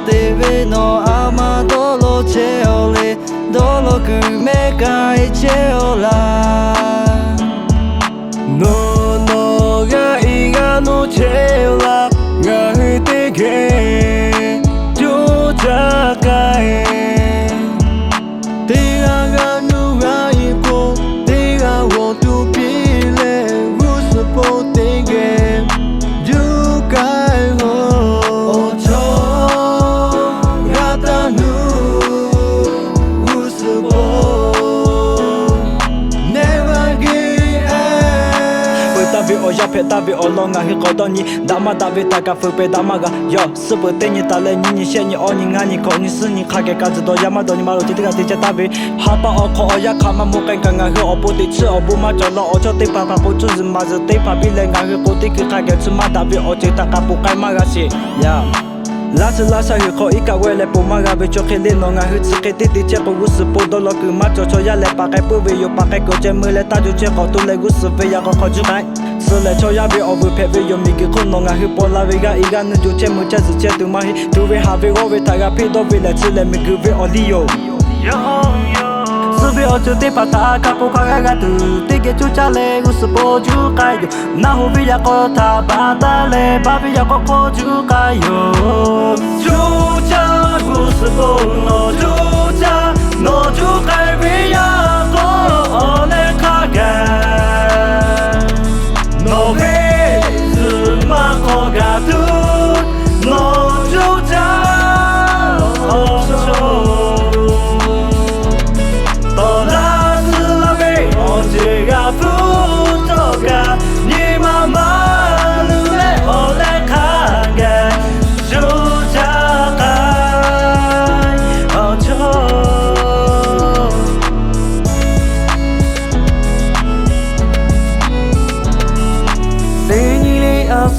TV no amadolo cheole dolo kume kai cheola no no ga iga no cheola ga te ke jo ja kai te ga nu ga ipo te ga wo tu pi le ru support te ju kai ho o cho ga ta nu ru support never give up tabi o ya pe tabi o longa hi kodoni dama tabi taka fupe dama ga yo subu te ni tale ni ni she ni oni ngani ko ni su ni kage kazu do yamado ni maru ti ga ti tabi hapa o ko o ya kama mu kan kan ga hi o bu ti chi o bu ma jo lo o cho te pa pa bu zu zi ma zu te pa bi le ga hi ko ti ki kage tsu ma tabi o ti ta ka bu kai ma ga shi ya la sa hi ko ika wele pu ma ga be cho ke le no nga hu tsu ke ti ti che pu su pu do lo ku ma cho cho ya le pa kai pu ve yo pa kai ko che mu le ta ju che ko tu le gu su ve ya ko ju kai so le cho ya be o bu pe ve yo mi ki ko no nga hu po la ve ga i ga nu ju che mu che zu che tu ma hi tu ve ha ve go ve ta ga pi do ve le tsu le mi gu ve o li yo Subi o chu te pata ka po ka ga tu te ge chu cha le gu su po ju kai yo na hu vi ya ko ta ba ta le ba vi ya ko ju kai yo chu cha gu su po no chu kai vi ya ko o le ka ga no ve su ma ko ga tu no chu cha o cho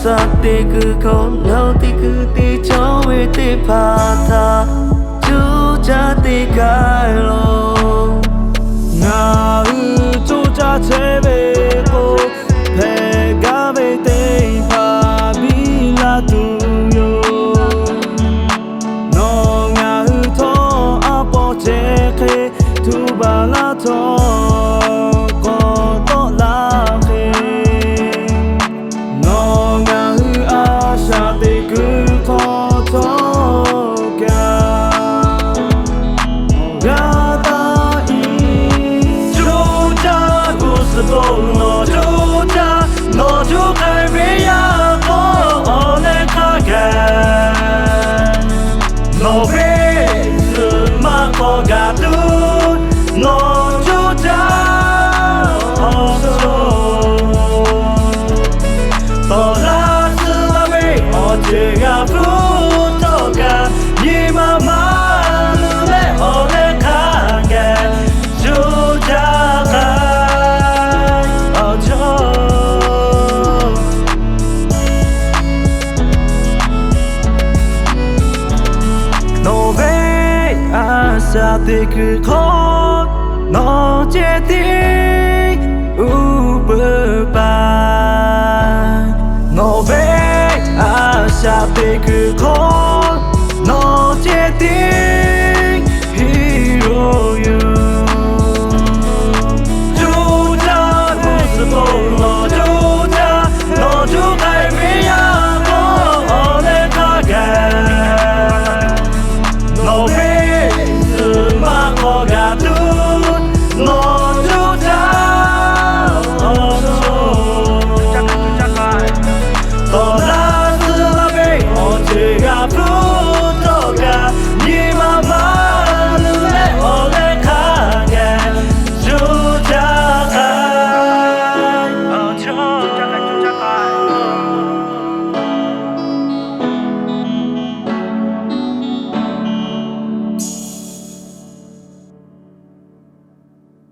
sa te ku ko no ti ku ti cho we te pa tha chu cha te kai lo nga u chu cha che ve ko phe ga ve te pa bi la tu yo no nga u tho a po che ke tu ba la tho ko to la no chu kai vi ya ko o le ka ga no ve su ma ko ga tu no chu cha o so to la su la ve o che ga fu to ga ni ma ma lu le o le ka ga chu cha sa te ku ko no che ti u bu ba no ve a sa te ku ko no che ti hiro you chu cha bu su bo no chu kai vi ya ko o le ka ga no ve oh